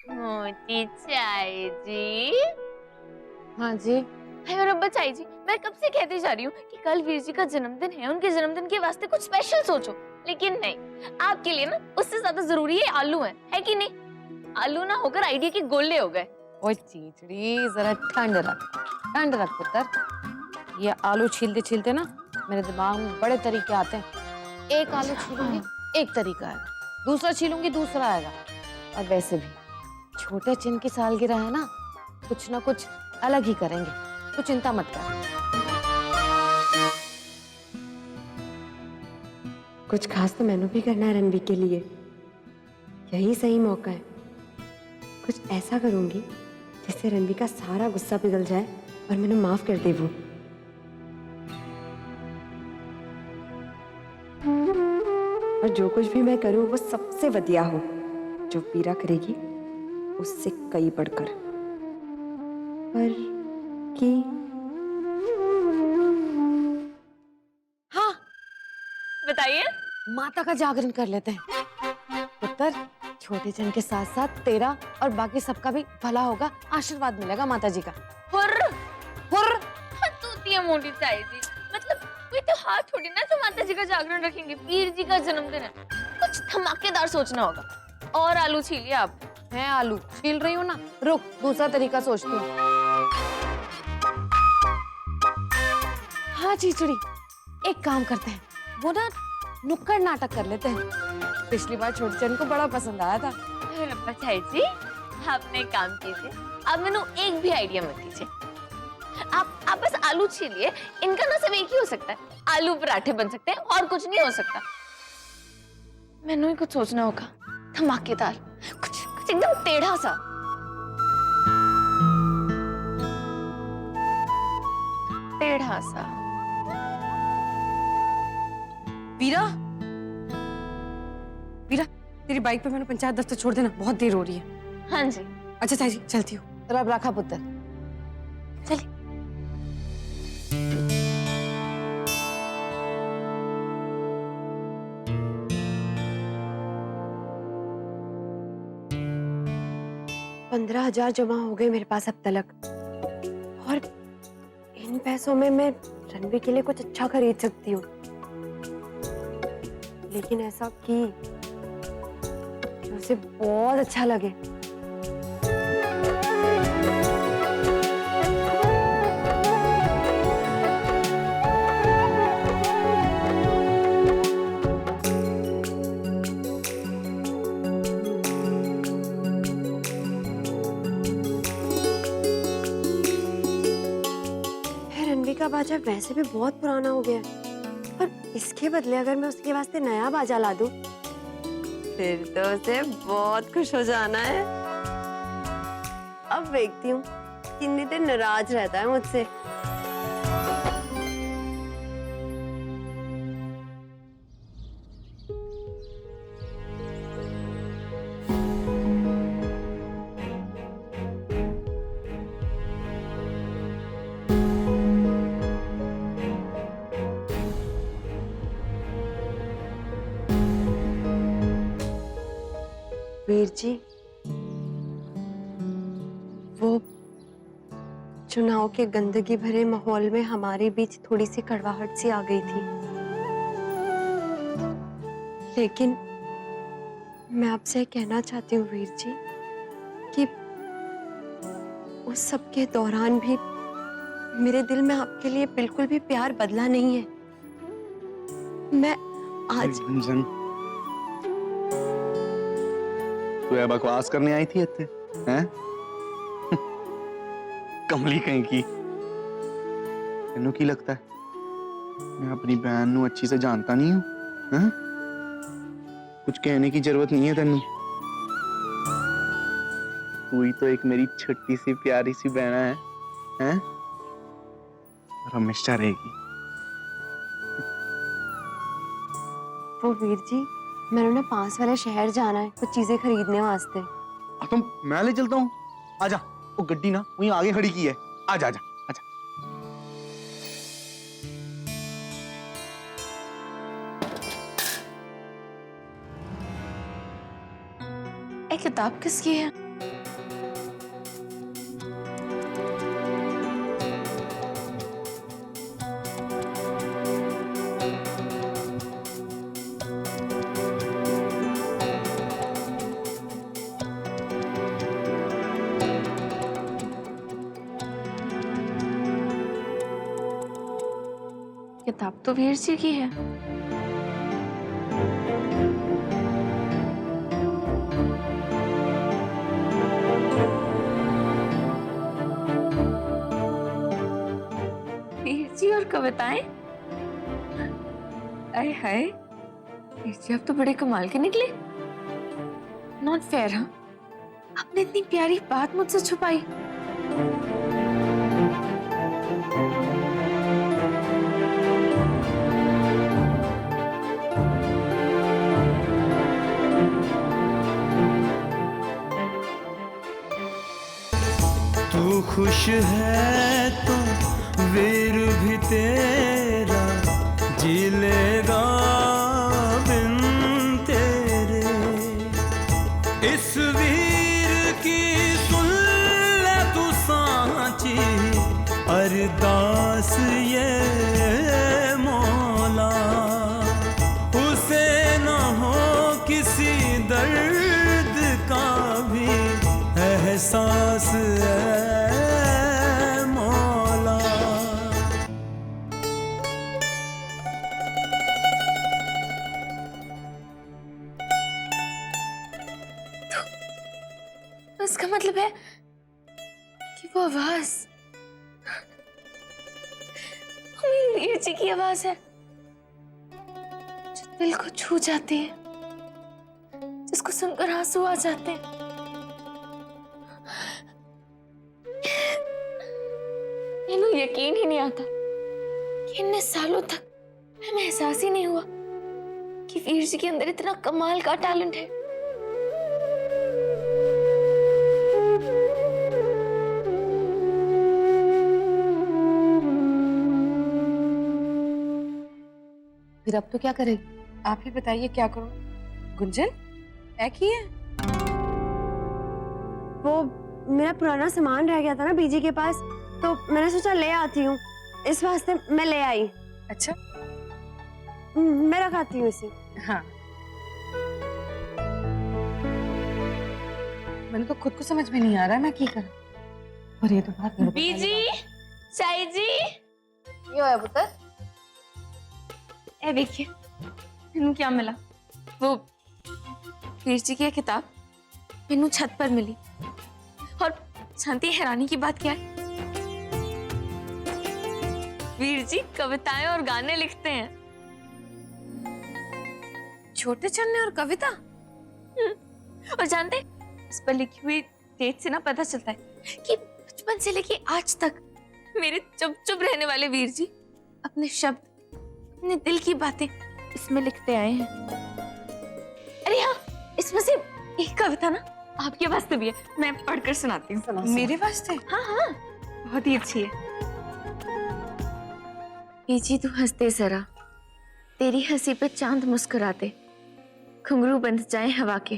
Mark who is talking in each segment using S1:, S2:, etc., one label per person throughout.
S1: मोटी चाय जी।
S2: हाँ जी।
S1: हाय और अब्बा चाय जी, मैं कब से कहती जा रही हूँ कि कल वीर जी का जन्मदिन है, उनके जन्मदिन के वास्ते कुछ स्पेशल सोचो, लेकिन नहीं, आपके लिए ना उससे ज्यादा जरूरी है आलू है कि नहीं? आलू ना होकर आइडिया के गोले हो गए।
S2: ओए चीचड़ी, जरा ठंड रख पुत्र। ये आलू छीलते छीलते ना मेरे दिमाग में बड़े तरीके आते हैं। एक आलू छीलूंगी एक तरीका आएगा, दूसरा छीलूंगी दूसरा आएगा। और वैसे भी छोटे चिन की सालगिरह है ना, कुछ ना कुछ अलग ही करेंगे, तू चिंता मत कर।
S3: कुछ खास तो मैंने भी करना है रणवीर के लिए। यही सही मौका है। कुछ ऐसा करूंगी जिससे रणवीर का सारा गुस्सा पिघल जाए और मैंने माफ कर दे वो। और जो कुछ भी मैं करूं वो सबसे बढ़िया हो। जो पीरा करेगी उससे कई बढ़कर। पर कि
S2: हाँ,
S1: बताइए।
S2: माता का जागरण कर लेते हैं पुत्र। छोटे चंद के साथ साथ तेरा और बाकी सबका भी भला होगा, आशीर्वाद मिलेगा माता जी का।
S1: हुर्र
S2: हुर्र।
S1: हद होती है मोटी चाय जी, मतलब कोई त्योहार थोड़ी ना जो माता जी का जागरण रखेंगे, वीर जी का जन्मदिन है, कुछ धमाकेदार सोचना होगा। और आलू छीलिए आप।
S2: मैं आलू छील रही हूँ ना, रुक दूसरा तरीका सोचती हूँ। हाँ चीचड़ी, एक काम करते हैं, वो ना नुक्कड़ नाटक कर लेते हैं। पिछली बार छोटे चंद को बड़ा पसंद आया था।
S1: अरे अब्बा चाय जी, आपने काम कीजिए, आप मैंने एक भी आइडिया मत दीजिए। आप बस आलू छीलिए, इनका ना सब एक ही हो सकता है, आलू पराठे बन सकते हैं और कुछ नहीं हो सकता। मैंने ही कुछ सोचना होगा, धमाकेदार, कुछ एकदम टेढ़ा सा। टेढ़ा सा।
S2: वीरा, वीरा तेरी बाइक पे मैंने पंचायत दफ्तर छोड़ देना, बहुत देर हो रही है।
S1: हाँ जी।
S2: अच्छा चाची चलती हूँ। तेरा अब रखा पुत्र,
S1: चलिए।
S3: $15,000 जमा हो गए मेरे पास अब तक। और इन पैसों में मैं रणवीर के लिए कुछ अच्छा खरीद सकती हूँ। लेकिन ऐसा कि उसे बहुत अच्छा लगे। रणवीर का बाजा वैसे भी बहुत पुराना हो गया है, पर इसके बदले अगर मैं उसके वास्ते नया बाजा ला दूं, फिर तो उसे बहुत खुश हो जाना है। अब देखती हूँ कितनी देर नाराज रहता है मुझसे। वीर जी, वो चुनाव के गंदगी भरे माहौल में हमारे बीच थोड़ी सी कड़वाहट सी आ गई थी, लेकिन मैं आपसे कहना चाहती हूँ वीर जी कि उस सब के दौरान भी मेरे दिल में आपके लिए बिल्कुल भी प्यार बदला नहीं है। मैं आज
S4: तू ये बकवास करने आई थी इत्ते हैं? कमली कहीं की। तेनू की लगता है मैं अपनी बहन नू अच्छी से जानता नहीं हूं? हैं? कुछ कहने की जरूरत नहीं है तेनू। तू ही तो एक मेरी छोटी सी प्यारी सी बहन है, हैं? और हमेशा रहेगी।
S3: वो वीर जी, मैंने ना पास वाले शहर जाना है कुछ चीजें खरीदने वास्ते।
S4: तो मैं ले चलता हूँ, आजा। वो गड्डी ना वहीं आगे खड़ी की है, आजा आजा आजा।
S1: ये किताब किसकी है? किताब तो वीर जी की है। वीर जी और कविताएं? आए हाय, वीर जी अब तो बड़े कमाल के निकले। Not fair. हाँ, आपने इतनी प्यारी बात मुझसे छुपाई।
S5: तू खुश है तो वीर भी तेरा जी लेगा बिन तेरे। इस वीर की सुन ले तू सांची अरदास ये मौला, उसे न हो किसी दर्द का भी एहसास है मौला।
S1: तो इसका मतलब है कि वो आवाज मेरी वीर जी की आवाज है, जो दिल को छू जाती है, जिसको सुनकर आंसू आ जाते हैं। इन्हें यकीन ही नहीं आता कि इतने सालों तक हमें एहसास ही नहीं हुआ कि वीर जी के अंदर इतना कमाल का टैलेंट है।
S2: फिर अब तो क्या करेगी? आप ही बताइए क्या करूं? गुंजन है की है?
S3: वो मेरा पुराना सामान रह गया था ना बीजी के पास, तो मैंने सोचा ले आती हूँ, इस वास्ते मैं ले आई।
S2: अच्छा
S3: मैं रखाती हूँ इसे।
S2: हाँ, मैंने तो खुद को समझ में नहीं आ रहा मैं क्या करूं। और ये तो बात
S1: बीजी, चाई जी,
S2: ये होया पुत्र।
S1: ए देखिए मैनू क्या मिला। वो वीर जी की ये किताब मैनू छत पर मिली। और जानती है हैरानी की बात क्या है? वीर जी कविताएं और गाने लिखते हैं।
S2: छोटे चन्ने और कविता।
S1: और जानते हैं, इस पर लिखी हुई डेट से ना पता चलता है कि बचपन से लेके आज तक मेरे चुप चुप रहने वाले वीर जी अपने शब्द, अपने दिल की बातें इसमें लिखते आए हैं। अरे हाँ, इसमें से एक कविता ना आपके वास्ते भी है, मैं पढ़कर सुनाती हूँ।
S2: मेरे वास्ते?
S1: हाँ हाँ, बहुत ही अच्छी है। बीजी तू हंसते जरा, तेरी हंसी पे चांद मुस्कुराते, घुंघरू बंध जाए हवा के,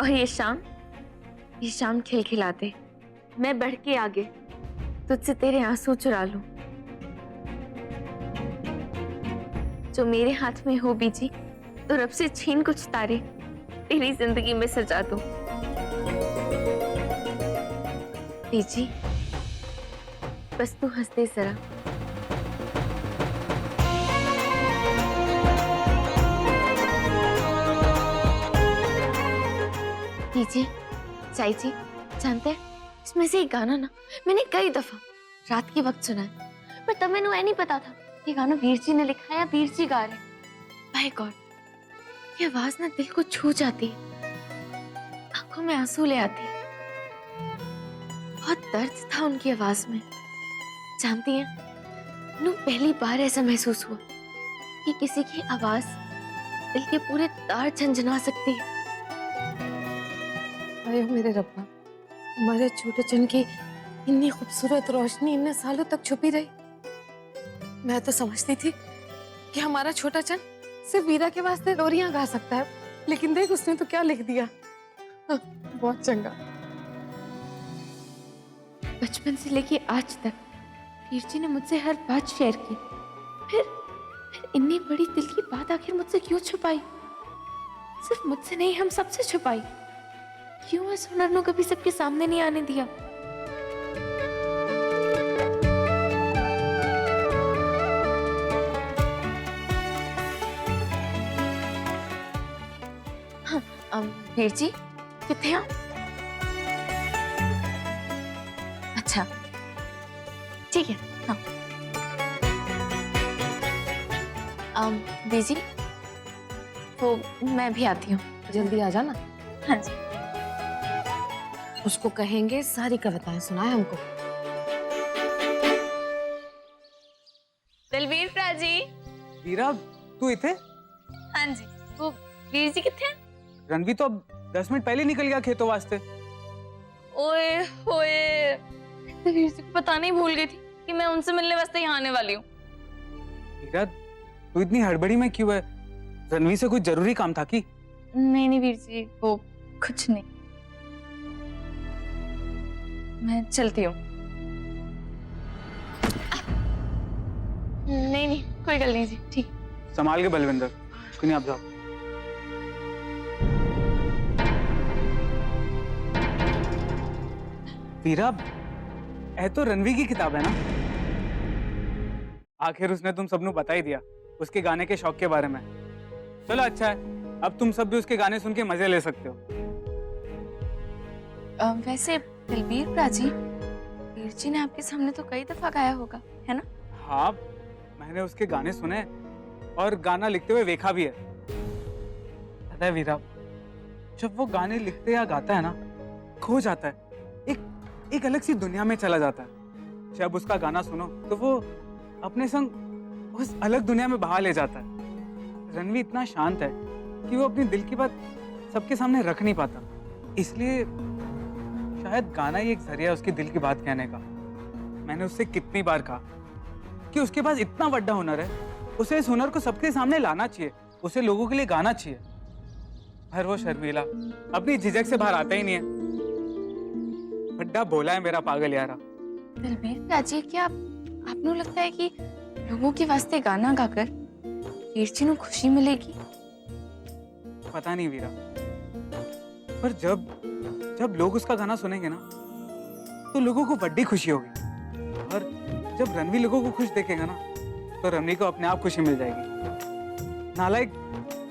S1: और ये शाम खिलखिलाते, मैं बढ़ के आगे तुझसे तेरे आंसू चुरा लूं। जो मेरे हाथ में हो बीजी, तो रब से छीन कुछ तारे, तेरी जिंदगी में सजा दूं। बीजी बस तू हंसते जरा। बीजी, चाई जी, जानते हैं इसमें से एक गाना ना मैंने कई दफा रात के वक्त सुना है, पर तब मैंने नहीं पता था ये गाना वीर जी ने लिखा है या वीर जी गा रहे हैं। माय गॉड, ये आवाज ना दिल को छू जाती है, आंखों में आंसू ले आती है। बहुत दर्द था उनकी आवाज में। जानती हैं, नू पहली बार ऐसा महसूस हुआ कि किसी की आवाज दिल के पूरे तार झंझना सकती है।
S2: आयो मेरे रब्बा, हमारे छोटे चन की इतनी खूबसूरत रोशनी इतने सालों तक छुपी रही। मैं तो समझती थी कि हमारा छोटा चन सिर्फ वीरा के वास्ते लोरियां गा सकता है, लेकिन देख उसने तो क्या लिख दिया। बहुत चंगा।
S1: बचपन से लेके आज तक वीर जी ने मुझसे हर बात शेयर की, फिर इतनी बड़ी दिल की बात आखिर मुझसे क्यों छुपाई? सिर्फ मुझसे नहीं, हम सबसे छुपाई। क्यों इस हुनर को कभी सबके सामने नहीं आने दिया? वीर जी कितने हैं? अच्छा ठीक है। हाँ वीर जी तो मैं भी आती हूँ।
S2: जल्दी आ जाना।
S1: हाँ जी।
S2: उसको कहेंगे सारी कविताएं सुनाए हमको।
S1: दलवीर प्राजी।
S6: वीरा तू इथे?
S1: हाँ जी। वो वीर जी कितने हैं?
S6: रणवी तो अब 10 मिनट पहले निकल गया खेतों वास्ते।
S1: ओए होए, तो वीर जी को बताना ही भूल गई थी कि मैं उनसे मिलने वास्ते यहाँ आने वाली हूँ।
S6: वीरा तू इतनी हड़बड़ी में क्यों है? रणवी से कुछ जरूरी काम था कि?
S1: नहीं नहीं वीर जी वो कुछ नहीं, मैं चलती हूँ। नहीं नहीं कोई गल नहीं जी, ठीक।
S6: संभाल के बलविंदर, नहीं आप जाओ। वीरा यह तो रणवी की किताब है ना? आखिर उसने तुम सबनों बता ही दिया उसके गाने के शौक के बारे में। चलो अच्छा है, अब तुम सब भी उसके गाने सुन के मजे ले सकते हो।
S1: वैसे दलवीर प्राजी, वीर जी ने आपके सामने तो कई दफा गाया होगा, है ना?
S6: हाँ, मैंने उसके गाने सुने और गाना लिखते हुए देखा भी है। पता है वीरा, जब वो गाने लिखते या गाता है ना, खो जाता है, एक अलग सी दुनिया में चला जाता है। जब उसका गाना सुनो तो वो अपने संग उस अलग दुनिया में बहा ले जाता है। रणवी इतना शांत है कि वो अपनी दिल की बात सबके सामने रख नहीं पाता, इसलिए शायद गाना ही एक जरिया है उसकी दिल की बात कहने का। मैंने उससे कितनी बार कहा कि उसके पास इतना बड़ा हुनर है, उसे इस हुनर को सबके सामने लाना चाहिए, उसे लोगों के लिए गाना चाहिए। पर वो शर्मीला अपनी झिझक से बाहर आता ही नहीं है। बड्डा बोला है मेरा पागल यारा।
S1: दलवीर प्राजी, क्या आपको लगता है कि लोगों के वास्ते गाना गाकर वीर जी को खुशी मिलेगी?
S6: पता नहीं वीरा, पर जब लोग उसका गाना सुनेंगे ना तो लोगों को बड़ी खुशी होगी। और जब रणवी लोगों को खुश देखेगा ना तो रणवी को अपने आप खुशी मिल जाएगी। नालायक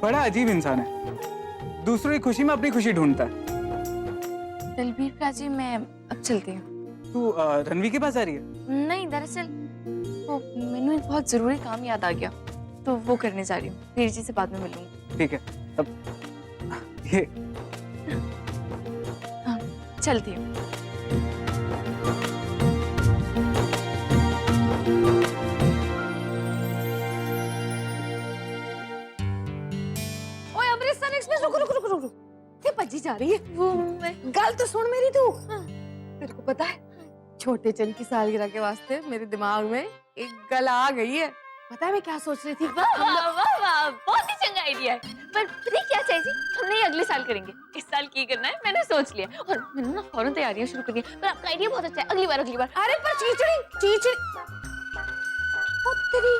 S6: बड़ा अजीब इंसान है, दूसरों की खुशी में अपनी खुशी ढूंढता है।
S1: दलवीर प्राजी, मैं अब चलती हूँ।
S6: तू रणवी के पास आ रही है?
S1: नहीं, दरअसल वो मैंने एक बहुत जरूरी काम याद आ गया, तो वो करने जा रही हूँ। वीर जी से बाद में मिलूंगी।
S6: ठीक है, अब ये
S1: हाँ, चलती हूँ।
S2: ओए अमृतसर एक्सप्रेस, रुक रुक रुक रुक रुक, ये भज्जी जा रही है।
S1: वो मैं
S2: गल तो सुन मेरी तू। तेरे को पता है, छोटे चंद की सालगिरह के वास्ते मेरे दिमाग में एक गल आ गई है। पता है मैं क्या सोच रही थी?
S1: वाह वाह वाह वाह, बहुत ही चंगा आइडिया है। पर पता है क्या चाहिए जी, हमने ये अगले साल करेंगे, इस साल की करना है मैंने सोच लिया। और मैंने ना फौरन तैयारियां शुरू कर दी। पर आपका आइडिया बहुत अच्छा है, अगली बार।
S2: अरे पर चीचड़ी ओ तेरी,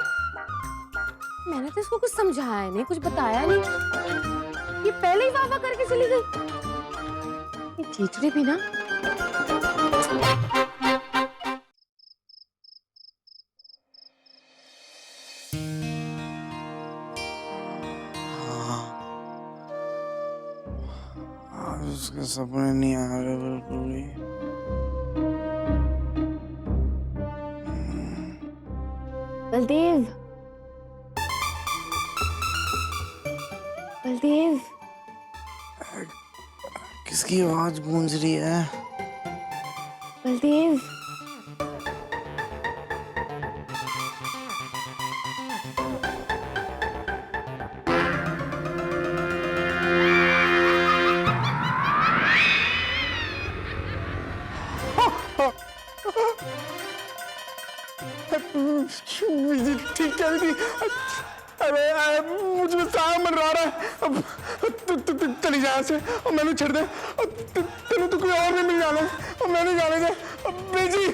S2: मैंने तो इसको कुछ समझाया नहीं, कुछ बताया नहीं, ये पहले ही वाह करके चली गई। ये चीचड़ी भी ना।
S4: उसके सपने नहीं आ रहे बिल्कुल भी।
S2: बलदेव, बलदेव,
S4: किसकी आवाज गूंज रही है?
S2: बलदेव,
S4: ठीक कह रही थी। अरे मुझ में सांप मंडरा रहा है। तू चली जा से और मैंने छड़ दे। तेरे तो कोई और नहीं मिल जाना और मैंने जाने दे। बीजी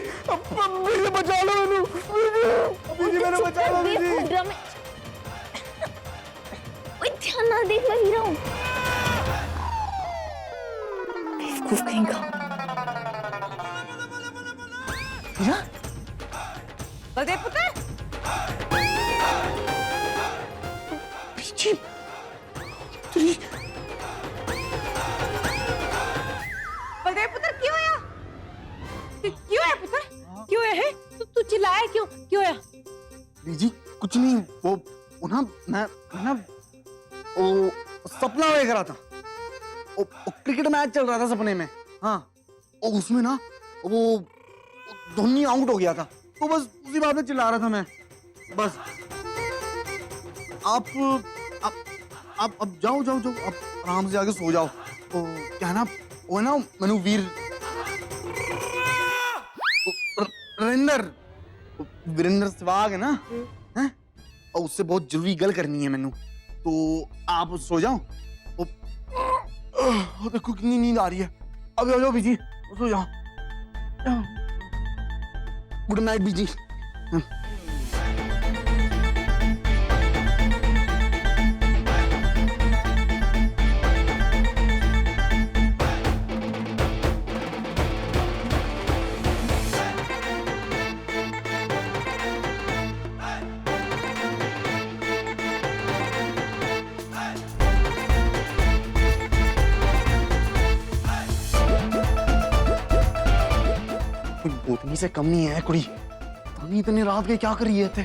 S4: बचा लो मैंने, बीजी मैंने बचा लो बीजी।
S1: ध्यान ना देख, मैं हीरा हूँ। बेवकूफ कहीं का।
S2: हीरा, बलदेव पुत्र,
S4: बीजी तेरी जी कुछ नहीं, वो ना मैं ना वो सपना देख रहा था। वो क्रिकेट मैच चल रहा था सपने में। हाँ, और उसमें ना वो धोनी आउट हो गया था, तो बस उसी बात में चिल्ला रहा था मैं। बस आप अब जाओ जाओ जाओ, आप आराम से जाके सो जाओ। तो क्या है ना, वो है ना मैनू वीर वीरेंद्र सहवाग है ना, हैं? और उससे बहुत जरूरी गल करनी है मैनू, तो आप सो जाओ। देखो कितनी नींद आ रही है। अब जाओ बीजी, सो जाओ। गुड नाइट बीजी। भूतनी से कम नहीं है कुड़ी। धोनी इतने रात के क्या कर रही है थे?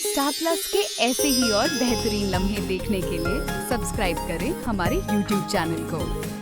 S7: स्टार प्लस के ऐसे ही और बेहतरीन लम्हे देखने के लिए सब्सक्राइब करें हमारे YouTube चैनल को।